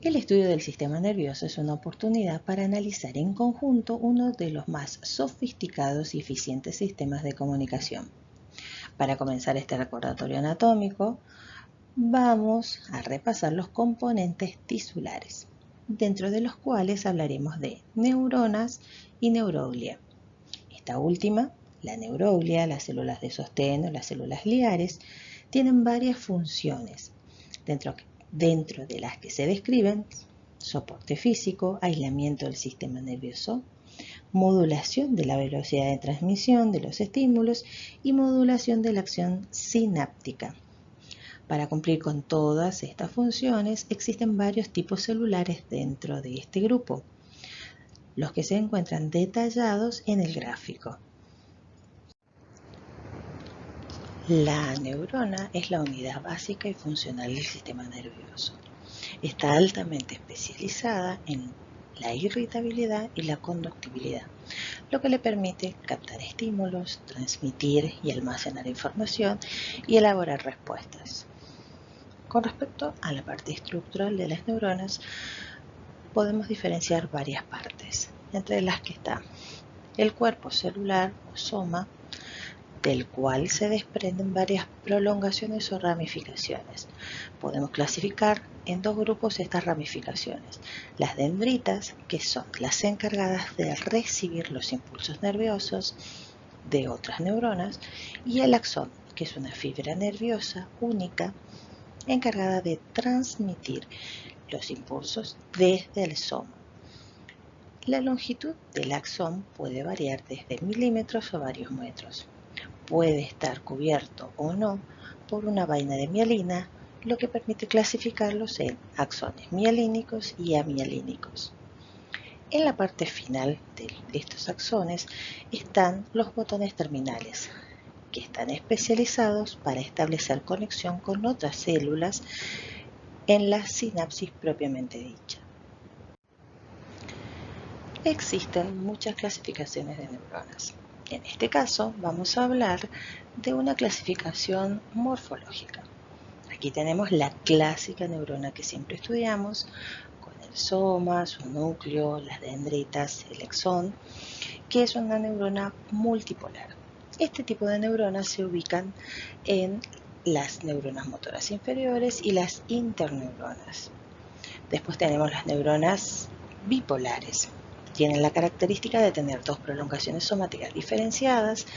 El estudio del sistema nervioso es una oportunidad para analizar en conjunto uno de los más sofisticados y eficientes sistemas de comunicación. Para comenzar este recordatorio anatómico, vamos a repasar los componentes tisulares, dentro de los cuales hablaremos de neuronas y neuroglia. Esta última, la neuroglia, las células de sostén o las células liares, tienen varias funciones, dentro de las que se describen soporte físico, aislamiento del sistema nervioso, modulación de la velocidad de transmisión de los estímulos y modulación de la acción sináptica. Para cumplir con todas estas funciones existen varios tipos celulares dentro de este grupo, los que se encuentran detallados en el gráfico. La neurona es la unidad básica y funcional del sistema nervioso. Está altamente especializada en la irritabilidad y la conductibilidad, lo que le permite captar estímulos, transmitir y almacenar información y elaborar respuestas. Con respecto a la parte estructural de las neuronas, podemos diferenciar varias partes, entre las que está el cuerpo celular o soma, del cual se desprenden varias prolongaciones o ramificaciones. Podemos clasificar en dos grupos estas ramificaciones: las dendritas, que son las encargadas de recibir los impulsos nerviosos de otras neuronas, y el axón, que es una fibra nerviosa única encargada de transmitir los impulsos desde el soma. La longitud del axón puede variar desde milímetros o varios metros. Puede estar cubierto o no por una vaina de mielina, lo que permite clasificarlos en axones mielínicos y amielínicos. En la parte final de estos axones están los botones terminales, que están especializados para establecer conexión con otras células en la sinapsis propiamente dicha. Existen muchas clasificaciones de neuronas. En este caso vamos a hablar de una clasificación morfológica. Aquí tenemos la clásica neurona que siempre estudiamos, con el soma, su núcleo, las dendritas, el axón, que es una neurona multipolar. Este tipo de neuronas se ubican en las neuronas motoras inferiores y las interneuronas. Después tenemos las neuronas bipolares. Tienen la característica de tener dos prolongaciones somáticas diferenciadas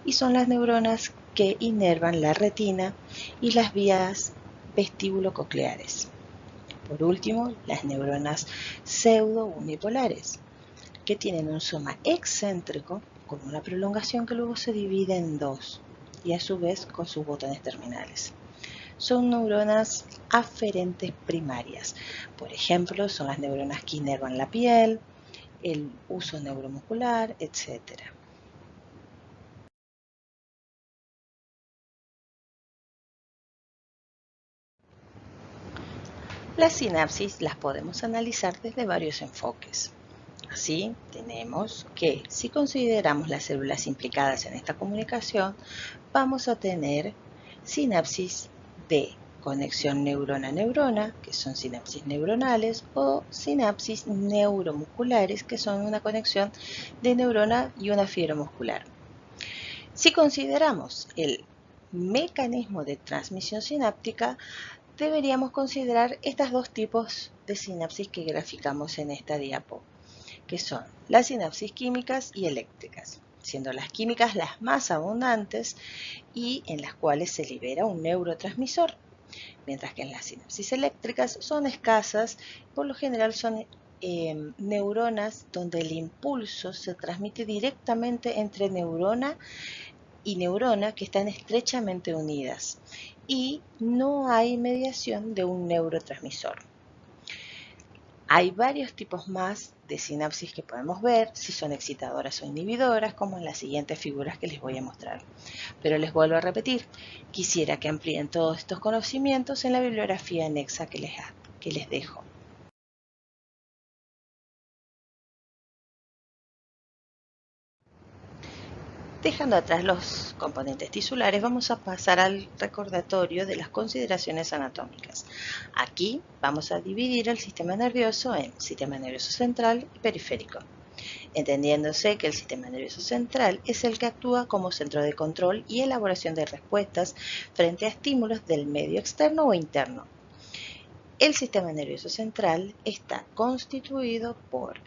y son las neuronas que inervan la retina y las vías vestíbulo-cocleares. Por último, las neuronas pseudo-unipolares, que tienen un soma excéntrico con una prolongación que luego se divide en dos y a su vez con sus botones terminales. Son neuronas aferentes primarias. Por ejemplo, son las neuronas que inervan la piel, el uso neuromuscular, etc. Las sinapsis las podemos analizar desde varios enfoques. Así, tenemos que, si consideramos las células implicadas en esta comunicación, vamos a tener sinapsis de conexión neurona-neurona, que son sinapsis neuronales, o sinapsis neuromusculares, que son una conexión de neurona y una fibra muscular. Si consideramos el mecanismo de transmisión sináptica, deberíamos considerar estos dos tipos de sinapsis que graficamos en esta diapo, que son las sinapsis químicas y eléctricas, siendo las químicas las más abundantes y en las cuales se libera un neurotransmisor, mientras que en las sinapsis eléctricas son escasas, por lo general son neuronas donde el impulso se transmite directamente entre neurona y neurona, que están estrechamente unidas, y no hay mediación de un neurotransmisor. Hay varios tipos más de sinapsis que podemos ver, si son excitadoras o inhibidoras, como en las siguientes figuras que les voy a mostrar. Pero les vuelvo a repetir, quisiera que amplíen todos estos conocimientos en la bibliografía anexa que les dejo. Dejando atrás los componentes tisulares, vamos a pasar al recordatorio de las consideraciones anatómicas. Aquí vamos a dividir el sistema nervioso en sistema nervioso central y periférico, entendiéndose que el sistema nervioso central es el que actúa como centro de control y elaboración de respuestas frente a estímulos del medio externo o interno. El sistema nervioso central está constituido por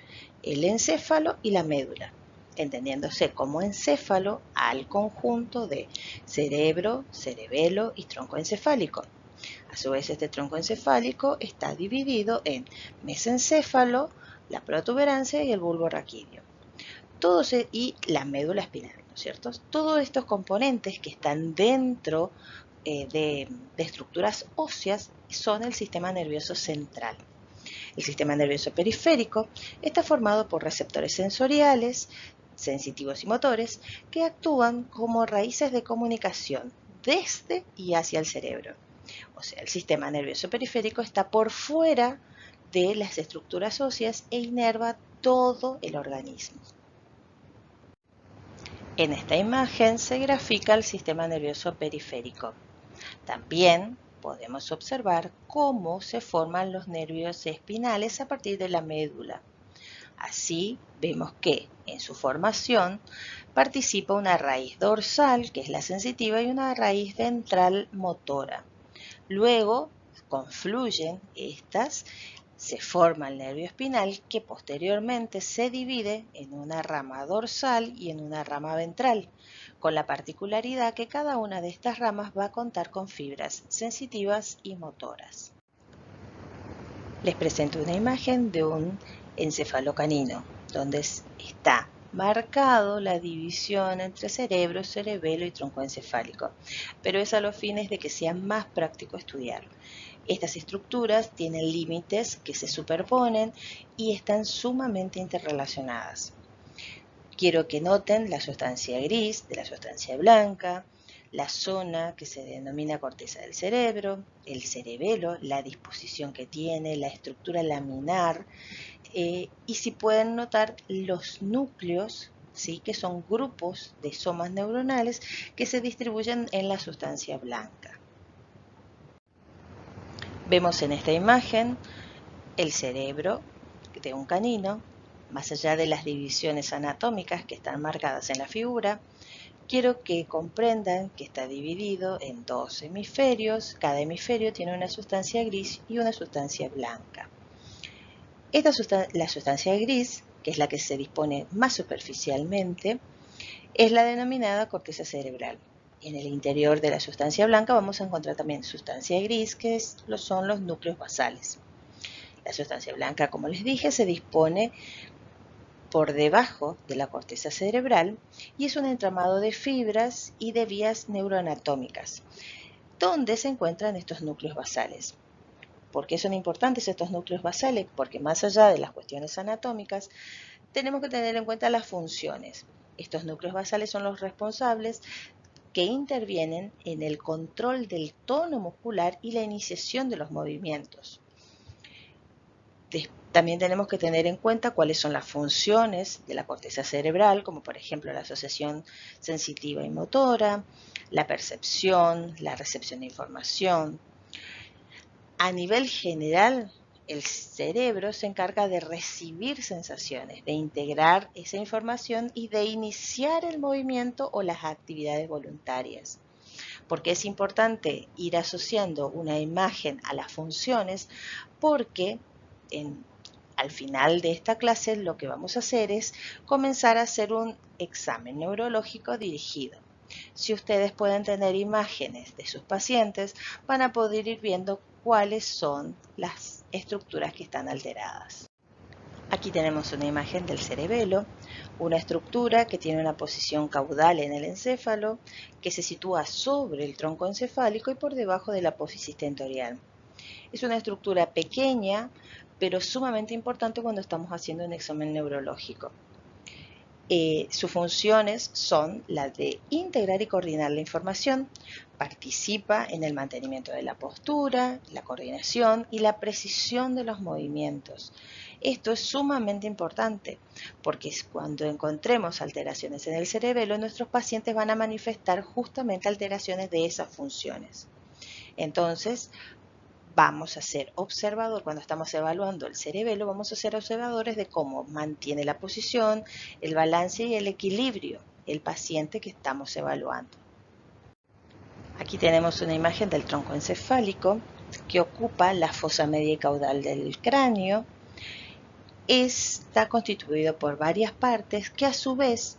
el encéfalo y la médula, entendiéndose como encéfalo al conjunto de cerebro, cerebelo y tronco encefálico. A su vez, este tronco encefálico está dividido en mesencéfalo, la protuberancia y el bulbo raquídeo. Y la médula espinal, ¿no es cierto? Todos estos componentes que están dentro de estructuras óseas son el sistema nervioso central. El sistema nervioso periférico está formado por receptores sensoriales, sensitivos y motores, que actúan como raíces de comunicación desde y hacia el cerebro. O sea, el sistema nervioso periférico está por fuera de las estructuras óseas e inerva todo el organismo. En esta imagen se grafica el sistema nervioso periférico. También podemos observar cómo se forman los nervios espinales a partir de la médula. Así vemos que en su formación participa una raíz dorsal, que es la sensitiva, y una raíz ventral motora. Luego confluyen estas, se forma el nervio espinal, que posteriormente se divide en una rama dorsal y en una rama ventral, con la particularidad que cada una de estas ramas va a contar con fibras sensitivas y motoras. Les presento una imagen de un encéfalo canino, donde está marcado la división entre cerebro, cerebelo y tronco encefálico, pero es a los fines de que sea más práctico estudiar. Estas estructuras tienen límites que se superponen y están sumamente interrelacionadas. Quiero que noten la sustancia gris de la sustancia blanca, la zona que se denomina corteza del cerebro, el cerebelo, la disposición que tiene, la estructura laminar, y si pueden notar los núcleos, ¿sí?, que son grupos de somas neuronales que se distribuyen en la sustancia blanca. Vemos en esta imagen el cerebro de un canino. Más allá de las divisiones anatómicas que están marcadas en la figura, quiero que comprendan que está dividido en dos hemisferios. Cada hemisferio tiene una sustancia gris y una sustancia blanca. La sustancia gris, que es la que se dispone más superficialmente, es la denominada corteza cerebral. En el interior de la sustancia blanca vamos a encontrar también sustancia gris, que son los núcleos basales. La sustancia blanca, como les dije, se dispone por debajo de la corteza cerebral y es un entramado de fibras y de vías neuroanatómicas, donde se encuentran estos núcleos basales. ¿Por qué son importantes estos núcleos basales? Porque más allá de las cuestiones anatómicas, tenemos que tener en cuenta las funciones. Estos núcleos basales son los responsables que intervienen en el control del tono muscular y la iniciación de los movimientos. También tenemos que tener en cuenta cuáles son las funciones de la corteza cerebral, como por ejemplo la asociación sensitiva y motora, la percepción, la recepción de información. A nivel general, el cerebro se encarga de recibir sensaciones, de integrar esa información y de iniciar el movimiento o las actividades voluntarias. Porque es importante ir asociando una imagen a las funciones, porque al final de esta clase lo que vamos a hacer es comenzar a hacer un examen neurológico dirigido. Si ustedes pueden tener imágenes de sus pacientes, van a poder ir viendo cuáles son las estructuras que están alteradas. Aquí tenemos una imagen del cerebelo, una estructura que tiene una posición caudal en el encéfalo, que se sitúa sobre el tronco encefálico y por debajo de la apófisis tentorial. Es una estructura pequeña, pero sumamente importante cuando estamos haciendo un examen neurológico. Sus funciones son las de integrar y coordinar la información, participa en el mantenimiento de la postura, la coordinación y la precisión de los movimientos. Esto es sumamente importante porque cuando encontremos alteraciones en el cerebelo, nuestros pacientes van a manifestar justamente alteraciones de esas funciones. Entonces, vamos a ser observador, cuando estamos evaluando el cerebelo, vamos a ser observadores de cómo mantiene la posición, el balance y el equilibrio el paciente que estamos evaluando. Aquí tenemos una imagen del tronco encefálico que ocupa la fosa media y caudal del cráneo. Está constituido por varias partes que a su vez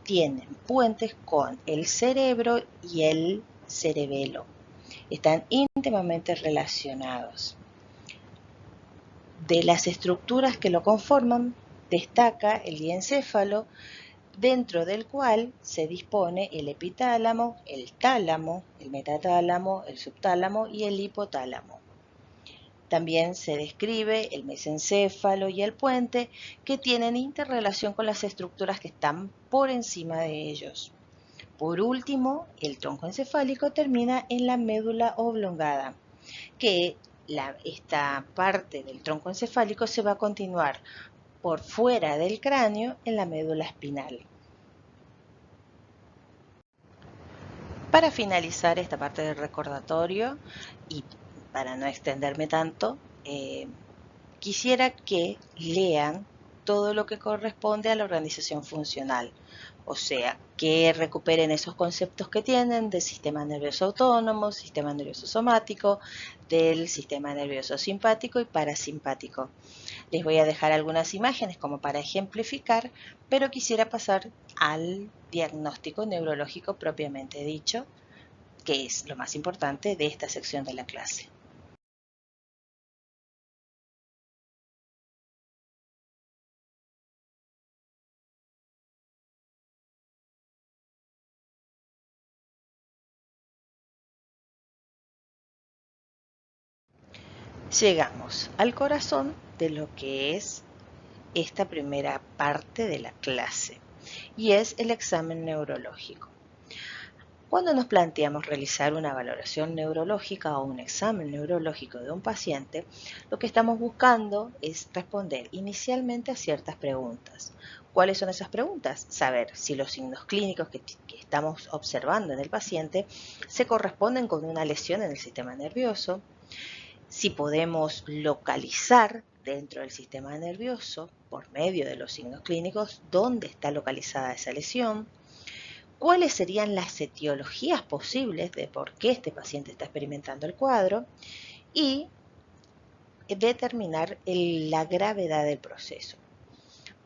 tienen puentes con el cerebro y el cerebelo. Están íntimamente relacionados. De las estructuras que lo conforman, destaca el diencéfalo, dentro del cual se dispone el epitálamo, el tálamo, el metatálamo, el subtálamo y el hipotálamo. También se describe el mesencéfalo y el puente, que tienen interrelación con las estructuras que están por encima de ellos. Por último, el tronco encefálico termina en la médula oblongada, que esta parte del tronco encefálico se va a continuar por fuera del cráneo en la médula espinal. Para finalizar esta parte del recordatorio y para no extenderme tanto, quisiera que lean todo lo que corresponde a la organización funcional. O sea, que recuperen esos conceptos que tienen del sistema nervioso autónomo, sistema nervioso somático, del sistema nervioso simpático y parasimpático. Les voy a dejar algunas imágenes como para ejemplificar, pero quisiera pasar al diagnóstico neurológico propiamente dicho, que es lo más importante de esta sección de la clase. Llegamos al corazón de lo que es esta primera parte de la clase y es el examen neurológico. Cuando nos planteamos realizar una valoración neurológica o un examen neurológico de un paciente, lo que estamos buscando es responder inicialmente a ciertas preguntas. ¿Cuáles son esas preguntas? Saber si los signos clínicos que estamos observando en el paciente se corresponden con una lesión en el sistema nervioso, si podemos localizar dentro del sistema nervioso, por medio de los signos clínicos, dónde está localizada esa lesión, cuáles serían las etiologías posibles de por qué este paciente está experimentando el cuadro y determinar la gravedad del proceso.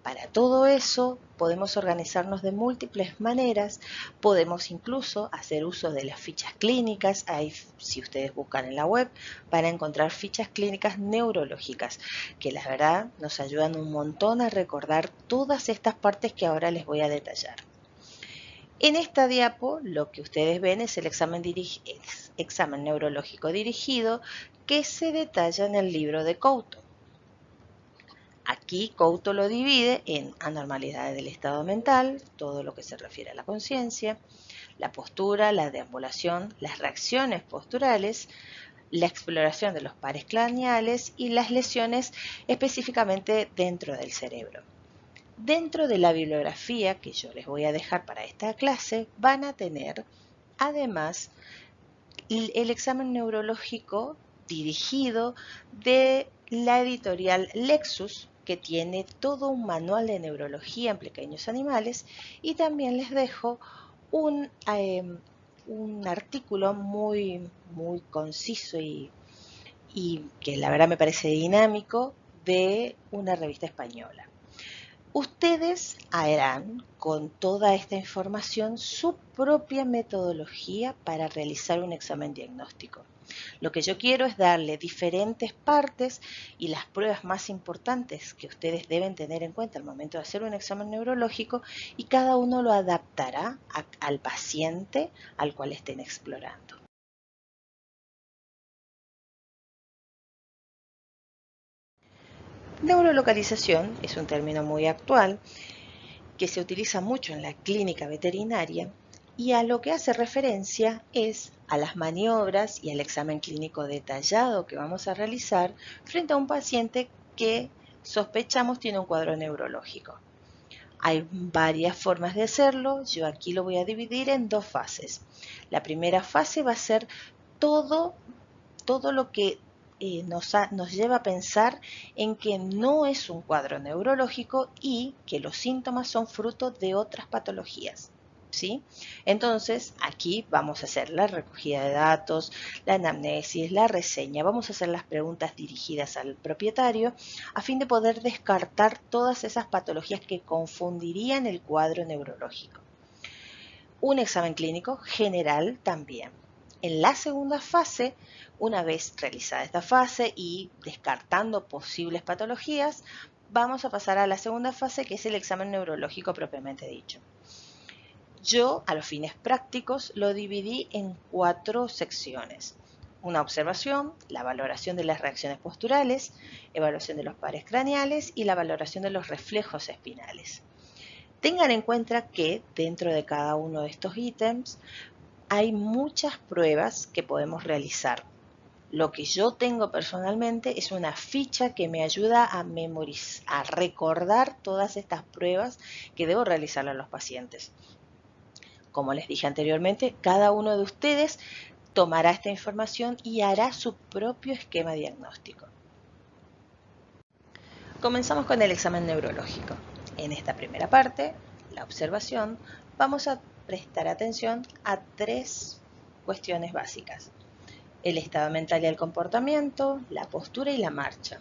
Para todo eso podemos organizarnos de múltiples maneras, podemos incluso hacer uso de las fichas clínicas, ahí si ustedes buscan en la web van a encontrar fichas clínicas neurológicas, que la verdad nos ayudan un montón a recordar todas estas partes que ahora les voy a detallar. En esta diapo lo que ustedes ven es el examen neurológico dirigido que se detalla en el libro de Couto. Aquí Couto lo divide en anormalidades del estado mental, todo lo que se refiere a la conciencia, la postura, la deambulación, las reacciones posturales, la exploración de los pares craneales y las lesiones específicamente dentro del cerebro. Dentro de la bibliografía que yo les voy a dejar para esta clase van a tener además el examen neurológico dirigido de la editorial Lexus, que tiene todo un manual de neurología en pequeños animales, y también les dejo un artículo muy conciso y que la verdad me parece dinámico de una revista española. Ustedes harán con toda esta información su propia metodología para realizar un examen diagnóstico. Lo que yo quiero es darle diferentes partes y las pruebas más importantes que ustedes deben tener en cuenta al momento de hacer un examen neurológico, y cada uno lo adaptará al paciente al cual estén explorando. Neurolocalización es un término muy actual que se utiliza mucho en la clínica veterinaria y a lo que hace referencia es a las maniobras y al examen clínico detallado que vamos a realizar frente a un paciente que sospechamos tiene un cuadro neurológico. Hay varias formas de hacerlo, yo aquí lo voy a dividir en dos fases. La primera fase va a ser todo lo que nos lleva a pensar en que no es un cuadro neurológico y que los síntomas son fruto de otras patologías. ¿Sí? Entonces, aquí vamos a hacer la recogida de datos, la anamnesis, la reseña, vamos a hacer las preguntas dirigidas al propietario a fin de poder descartar todas esas patologías que confundirían el cuadro neurológico. Un examen clínico general también. En la segunda fase, una vez realizada esta fase y descartando posibles patologías, vamos a pasar a la segunda fase, que es el examen neurológico propiamente dicho. Yo, a los fines prácticos, lo dividí en 4 secciones. Una observación, la valoración de las reacciones posturales, evaluación de los pares craneales y la valoración de los reflejos espinales. Tengan en cuenta que dentro de cada uno de estos ítems hay muchas pruebas que podemos realizar. Lo que yo tengo personalmente es una ficha que me ayuda a memorizar, a recordar todas estas pruebas que debo realizar a los pacientes. Como les dije anteriormente, cada uno de ustedes tomará esta información y hará su propio esquema diagnóstico. Comenzamos con el examen neurológico. En esta primera parte, la observación, vamos a prestar atención a 3 cuestiones básicas: el estado mental y el comportamiento, la postura y la marcha.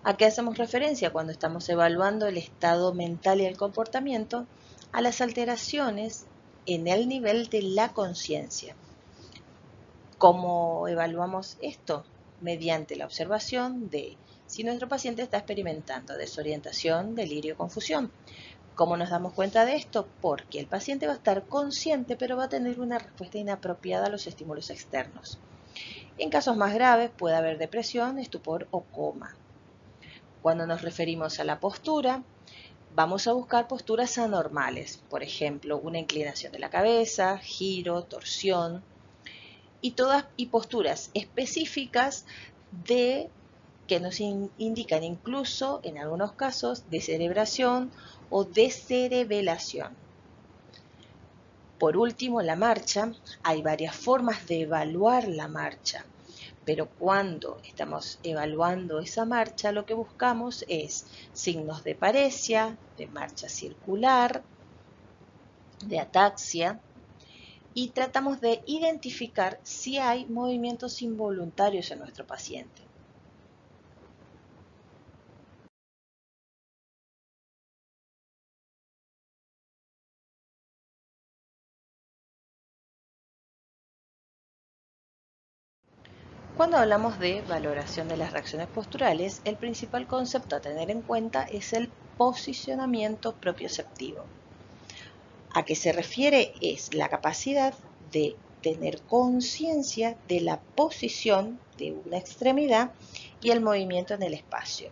¿A qué hacemos referencia cuando estamos evaluando el estado mental y el comportamiento? A las alteraciones en el nivel de la conciencia. ¿Cómo evaluamos esto? Mediante la observación de si nuestro paciente está experimentando desorientación, delirio, confusión. ¿Cómo nos damos cuenta de esto? Porque el paciente va a estar consciente, pero va a tener una respuesta inapropiada a los estímulos externos. En casos más graves puede haber depresión, estupor o coma. Cuando nos referimos a la postura, vamos a buscar posturas anormales, por ejemplo, una inclinación de la cabeza, giro, torsión, y posturas específicas que nos indican incluso, en algunos casos, descerebración o descerebelación. Por último, la marcha. Hay varias formas de evaluar la marcha, pero cuando estamos evaluando esa marcha, lo que buscamos es signos de paresia, de marcha circular, de ataxia, y tratamos de identificar si hay movimientos involuntarios en nuestro paciente. Cuando hablamos de valoración de las reacciones posturales, el principal concepto a tener en cuenta es el posicionamiento propioceptivo. ¿A qué se refiere? Es la capacidad de tener conciencia de la posición de una extremidad y el movimiento en el espacio.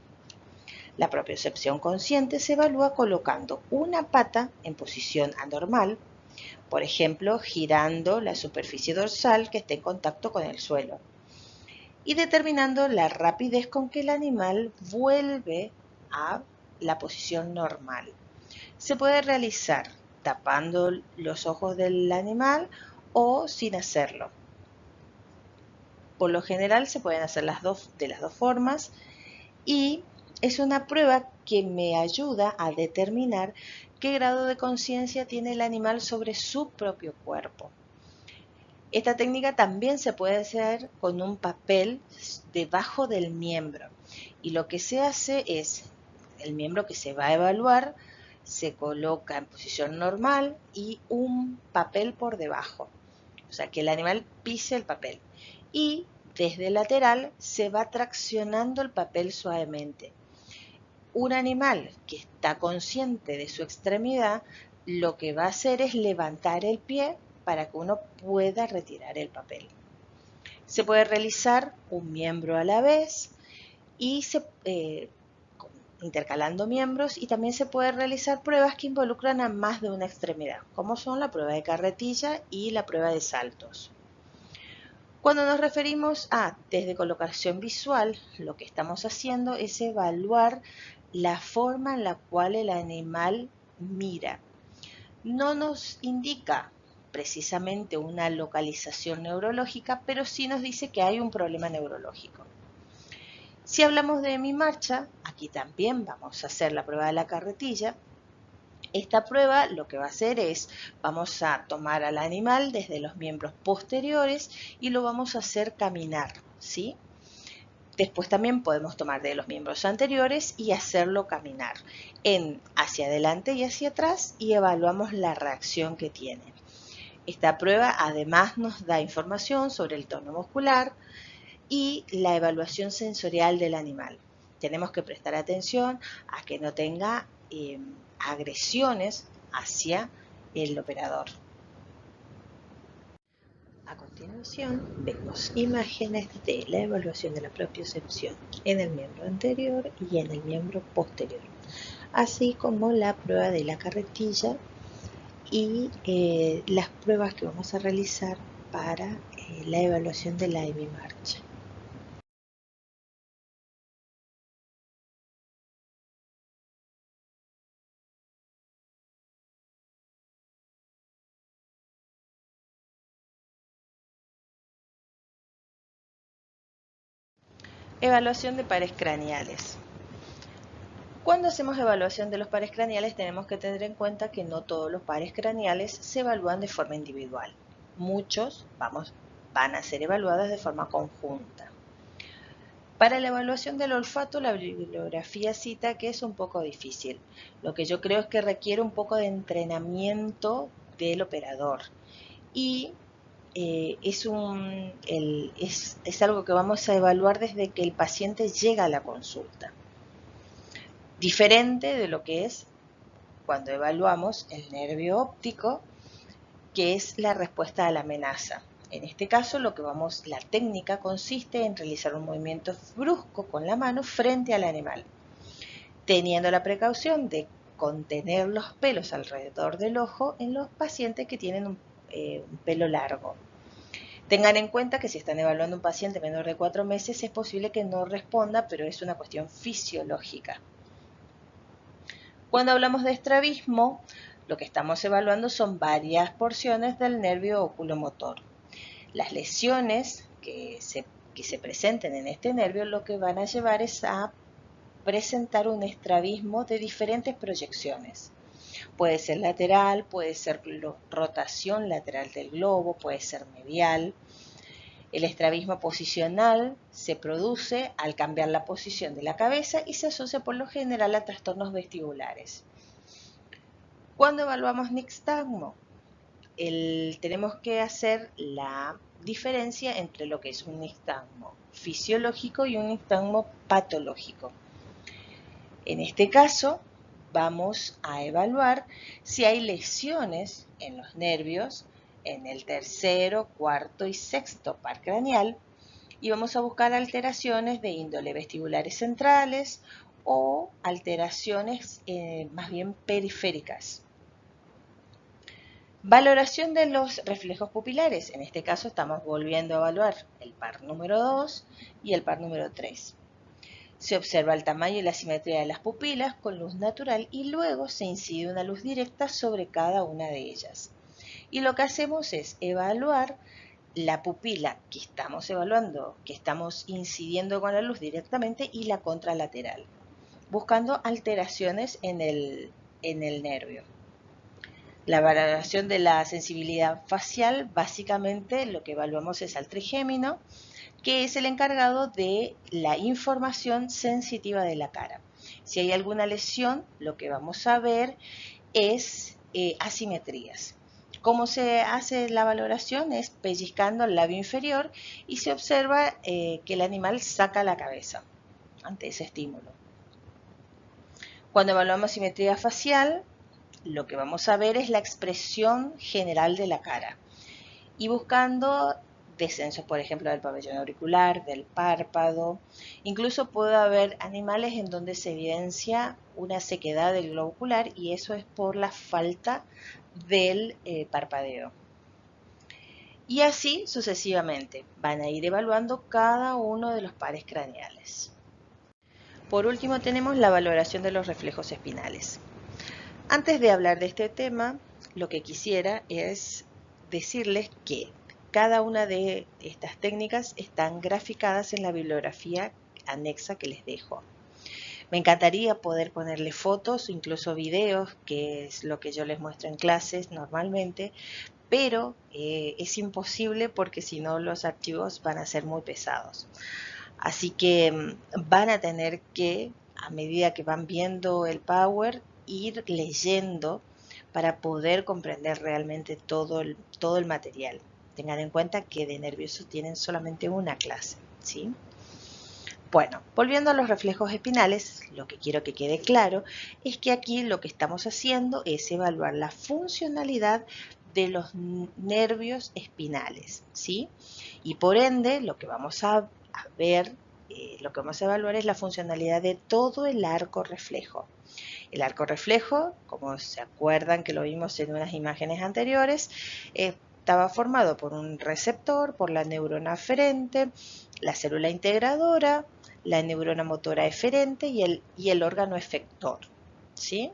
La propiocepción consciente se evalúa colocando una pata en posición anormal, por ejemplo, girando la superficie dorsal que esté en contacto con el suelo, y determinando la rapidez con que el animal vuelve a la posición normal. Se puede realizar tapando los ojos del animal o sin hacerlo. Por lo general se pueden hacer de las dos formas, y es una prueba que me ayuda a determinar qué grado de conciencia tiene el animal sobre su propio cuerpo. Esta técnica también se puede hacer con un papel debajo del miembro, y lo que se hace es, el miembro que se va a evaluar se coloca en posición normal y un papel por debajo, o sea que el animal pise el papel, y desde el lateral se va traccionando el papel suavemente. Un animal que está consciente de su extremidad, lo que va a hacer es levantar el pie para que uno pueda retirar el papel. Se puede realizar un miembro a la vez y intercalando miembros, y también se puede realizar pruebas que involucran a más de una extremidad, como son la prueba de carretilla y la prueba de saltos. Cuando nos referimos a desde colocación visual, lo que estamos haciendo es evaluar la forma en la cual el animal mira. No nos indica precisamente una localización neurológica, pero sí nos dice que hay un problema neurológico. Si hablamos de mi marcha, aquí también vamos a hacer la prueba de la carretilla. Esta prueba lo que va a hacer es, vamos a tomar al animal desde los miembros posteriores y lo vamos a hacer caminar, ¿sí? Después también podemos tomar de los miembros anteriores y hacerlo caminar hacia adelante y hacia atrás, y evaluamos la reacción que tiene. Esta prueba además nos da información sobre el tono muscular y la evaluación sensorial del animal. Tenemos que prestar atención a que no tenga agresiones hacia el operador. A continuación, vemos imágenes de la evaluación de la propiocepción en el miembro anterior y en el miembro posterior, así como la prueba de la carretilla y las pruebas que vamos a realizar para la evaluación de la hemimarcha. Evaluación de pares craneales. Cuando hacemos evaluación de los pares craneales tenemos que tener en cuenta que no todos los pares craneales se evalúan de forma individual. Muchos van a ser evaluados de forma conjunta. Para la evaluación del olfato, la bibliografía cita que es un poco difícil. Lo que yo creo es que requiere un poco de entrenamiento del operador. Y es algo que vamos a evaluar desde que el paciente llega a la consulta. Diferente de lo que es cuando evaluamos el nervio óptico, que es la respuesta a la amenaza. En este caso, la técnica consiste en realizar un movimiento brusco con la mano frente al animal, teniendo la precaución de contener los pelos alrededor del ojo en los pacientes que tienen un pelo largo. Tengan en cuenta que si están evaluando un paciente menor de 4 meses, es posible que no responda, pero es una cuestión fisiológica. Cuando hablamos de estrabismo, lo que estamos evaluando son varias porciones del nervio oculomotor. Las lesiones que se presenten en este nervio lo que van a llevar es a presentar un estrabismo de diferentes proyecciones. Puede ser lateral, puede ser rotación lateral del globo, puede ser medial. El estrabismo posicional se produce al cambiar la posición de la cabeza y se asocia por lo general a trastornos vestibulares. Cuando evaluamos nixtagmo, tenemos que hacer la diferencia entre lo que es un nixtagmo fisiológico y un nixtagmo patológico. En este caso, vamos a evaluar si hay lesiones en los nervios en el tercero, cuarto y sexto par craneal, y vamos a buscar alteraciones de índole vestibulares centrales o alteraciones más bien periféricas. Valoración de los reflejos pupilares. En este caso estamos volviendo a evaluar el par número 2 y el par número 3. Se observa el tamaño y la simetría de las pupilas con luz natural y luego se incide una luz directa sobre cada una de ellas. Y lo que hacemos es evaluar la pupila que estamos evaluando, que estamos incidiendo con la luz directamente, y la contralateral, buscando alteraciones en el nervio. La valoración de la sensibilidad facial, básicamente lo que evaluamos es al trigémino, que es el encargado de la información sensitiva de la cara. Si hay alguna lesión, lo que vamos a ver es asimetrías. ¿Cómo se hace la valoración? Es pellizcando el labio inferior y se observa que el animal saca la cabeza ante ese estímulo. Cuando evaluamos simetría facial, lo que vamos a ver es la expresión general de la cara y buscando descensos, por ejemplo, del pabellón auricular, del párpado. Incluso puede haber animales en donde se evidencia una sequedad del globo ocular y eso es por la falta del parpadeo. Y así sucesivamente, van a ir evaluando cada uno de los pares craneales. Por último tenemos la valoración de los reflejos espinales. Antes de hablar de este tema, lo que quisiera es decirles que cada una de estas técnicas están graficadas en la bibliografía anexa que les dejo. Me encantaría poder ponerle fotos, incluso videos, que es lo que yo les muestro en clases normalmente, pero es imposible porque si no los archivos van a ser muy pesados. Así que van a tener que, a medida que van viendo el Power, ir leyendo para poder comprender realmente todo el material. Tengan en cuenta que de nervioso tienen solamente una clase, ¿sí? Bueno, volviendo a los reflejos espinales, lo que quiero que quede claro es que aquí lo que estamos haciendo es evaluar la funcionalidad de los nervios espinales, ¿sí? Y por ende, lo que vamos a ver, lo que vamos a evaluar es la funcionalidad de todo el arco reflejo. El arco reflejo, como se acuerdan que lo vimos en unas imágenes anteriores, estaba formado por un receptor, por la neurona aferente, la célula integradora, la neurona motora eferente y el órgano efector, ¿sí?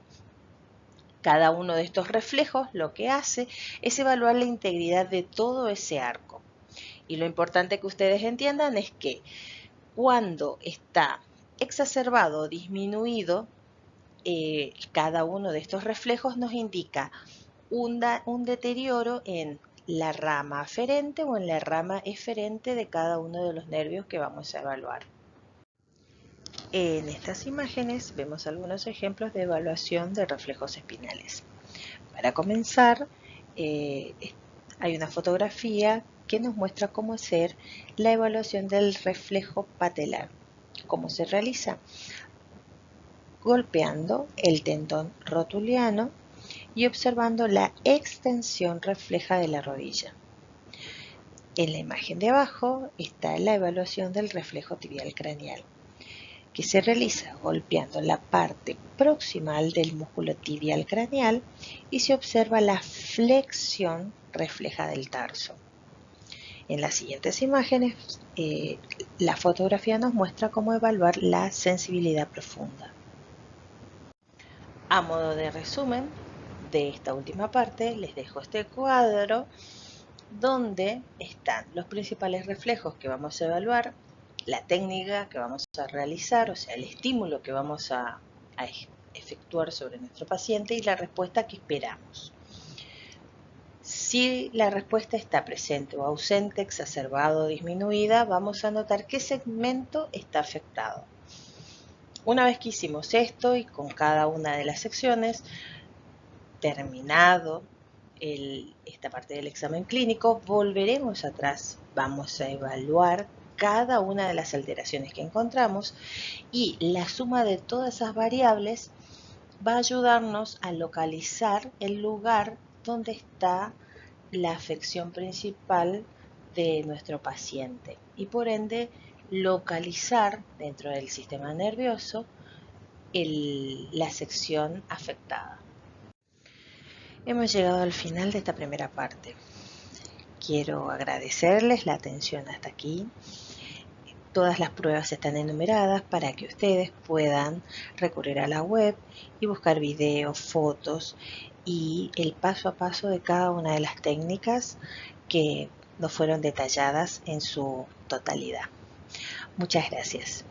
Cada uno de estos reflejos lo que hace es evaluar la integridad de todo ese arco. Y lo importante que ustedes entiendan es que cuando está exacerbado o disminuido, cada uno de estos reflejos nos indica un deterioro en la rama aferente o en la rama eferente de cada uno de los nervios que vamos a evaluar. En estas imágenes vemos algunos ejemplos de evaluación de reflejos espinales. Para comenzar, hay una fotografía que nos muestra cómo hacer la evaluación del reflejo patelar. ¿Cómo se realiza? Golpeando el tendón rotuliano y observando la extensión refleja de la rodilla. En la imagen de abajo está la evaluación del reflejo tibial craneal, que se realiza golpeando la parte proximal del músculo tibial craneal y se observa la flexión refleja del tarso. En las siguientes imágenes, la fotografía nos muestra cómo evaluar la sensibilidad profunda. A modo de resumen de esta última parte, les dejo este cuadro donde están los principales reflejos que vamos a evaluar, la técnica que vamos a realizar, o sea, el estímulo que vamos a efectuar sobre nuestro paciente y la respuesta que esperamos. Si la respuesta está presente o ausente, exacerbado o disminuida, vamos a notar qué segmento está afectado. Una vez que hicimos esto y con cada una de las secciones, terminado esta parte del examen clínico, volveremos atrás. Vamos a evaluar cada una de las alteraciones que encontramos y la suma de todas esas variables va a ayudarnos a localizar el lugar donde está la afección principal de nuestro paciente y por ende localizar dentro del sistema nervioso la sección afectada. Hemos llegado al final de esta primera parte. Quiero agradecerles la atención hasta aquí. Todas las pruebas están enumeradas para que ustedes puedan recurrir a la web y buscar videos, fotos y el paso a paso de cada una de las técnicas que nos fueron detalladas en su totalidad. Muchas gracias.